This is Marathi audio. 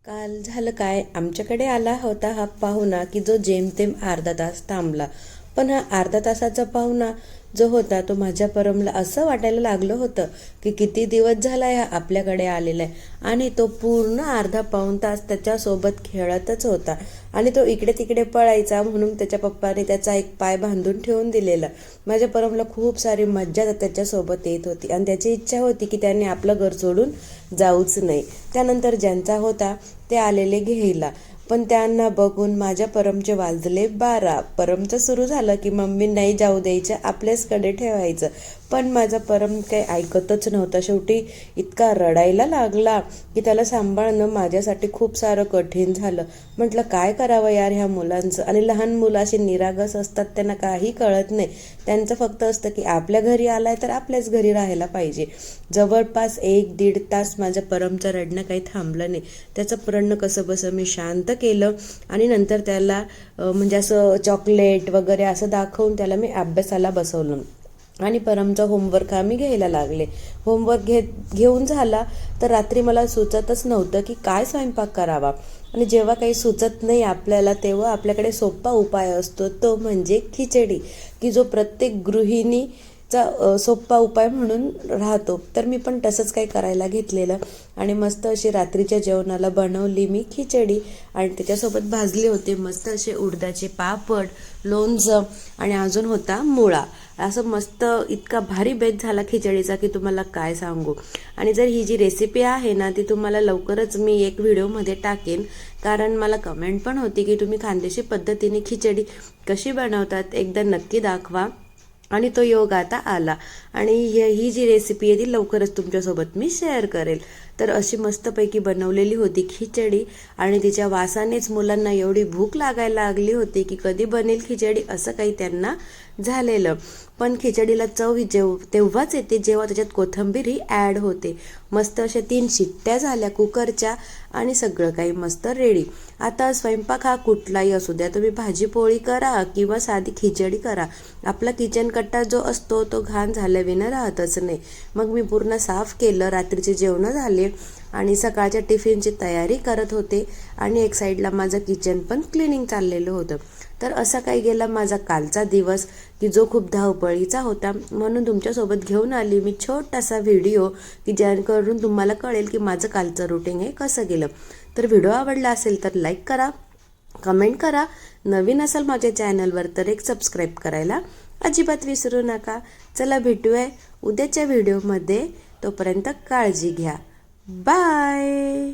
काल झालं काय, आमच्याकडे आला होता हा पाहुणा की जो जेमतेम अर्धा तास थांबला. पण हा अर्धा तासाचा पाहुणा जो होता तो माझ्या परमला असं वाटायला लागलं होतं की किती दिवस झाला ह्या आपल्याकडे आलेला आहे. आणि तो पूर्ण अर्धा पाऊण तास त्याच्यासोबत खेळतच होता. आणि तो इकडे तिकडे पळायचा म्हणून त्याच्या पप्पाने त्याचा एक पाय बांधून ठेवून दिलेला. माझ्या परमला खूप सारी मज्जा त्याच्यासोबत येत होती आणि त्याची इच्छा होती की त्याने आपलं घर सोडून जाऊच नाही. त्यानंतर ज्यांचा होता ते आलेले घ्यायला. पण त्यांना बघून माझ्या परमचे वाजले 12. परमचं सुरू झालं की मम्मी नाही जाऊ द्यायचं, आपल्याचकडे ठेवायचं. पण माझा परम काही ऐकतच नव्हता. शेवटी इतका रडायला लागला की त्याला सांभाळणं माझ्यासाठी खूप सारं कठीण झालं. म्हटलं काय करावं यार ह्या मुलांचं. आणि लहान मुलं अशी निरागस असतात, त्यांना काही कळत नाही. त्यांचं फक्त असतं की आपल्या घरी आलाय तर आपल्याच घरी राहायला पाहिजे. जवळपास 1-1.5 तास माझ्या परमचं रडणं काही थांबलं नाही. त्याचं रडणं कसं बसं मी शांत केलं आणि नंतर त्याला म्हणजे असं चॉकलेट वगैरे असं दाखवून त्याला मी अभ्यासाला बसवलं. आणि परमचा होमवर्क आम्ही घ्यायला लागले. होमवर्क घेऊन झाला तर रात्री मला सुचतच नव्हतं की काय स्वयंपाक करावा. आणि जेव्हा काही सुचत नाही आपल्याला तेव्हा आपल्याकडे सोपा उपाय असतो, तो म्हणजे खिचडी, की जो प्रत्येक गृहिणीचा सोपा उपाय म्हणून राहतो. तर मी पण तसंच काही करायला घेतलेलं आणि मस्त अशी रात्रीच्या जेवणाला बनवली मी खिचडी. आणि त्याच्यासोबत भाजले होते मस्त असे उडदाचे पापड, लोणचं आणि अजून होता मुळा. असं मस्त इतका भारी बेत झाला खिचडीचा की तुम्हाला काय सांगू. आणि जर ही जी रेसिपी आहे ना ती तुम्हाला लवकरच मी एक व्हिडिओमध्ये टाकेन, कारण मला कमेंट पण होती की तुम्ही खानदेशी पद्धतीने खिचडी कशी बनवतात, एकदा नक्की दाखवा. आणि तो योग आता आला आणि ही जी रेसिपी आहे ती लवकरच तुमच्यासोबत मी शेअर करेल. तर अशी मस्तपैकी बनवलेली होती खिचडी आणि तिच्या वासानेच मुलांना एवढी भूक लागायला लागली होती की कधी बनेल खिचडी असं काही त्यांना झालेलं. पण खिचडीला चव ही तेव्हाच येते जेव्हा त्याच्यात कोथिंबीरही ॲड होते. मस्त अशा 3 शिट्ट्या झाल्या कुकरच्या आणि सगळं काही मस्त रेडी. आता स्वयंपाक हा कुठलाही असू द्या, तुम्ही भाजी पोळी करा किंवा साधी खिचडी करा, आपला किचन कट्टा जो असतो तो घाण झाल्याविना राहतच नाही. मग मी पूर्ण साफ केलं, रात्रीचे जेवणं झाले आणि सकाळच्या टिफिनची तयारी करत होते आणि एक साईडला माझं किचन पण क्लिनिंग चाललेलं होतं. तर असा काही गेला माझा कालचा दिवस की जो खूप धावपळीचा होता. म्हणून तुमच्यासोबत घेऊन आली मी छोटासा व्हिडिओ की जेणेकरून तुम्हाला कळेल की माझं कालचं रुटीन हे कसं गेलं. तर व्हिडिओ आवडला असेल तर लाईक करा, कमेंट करा, नवीन असाल माझ्या चॅनलवर तर एक सबस्क्राईब करायला अजिबात विसरू नका. चला भेटूया उद्याच्या व्हिडिओमध्ये, तोपर्यंत काळजी घ्या. बाय.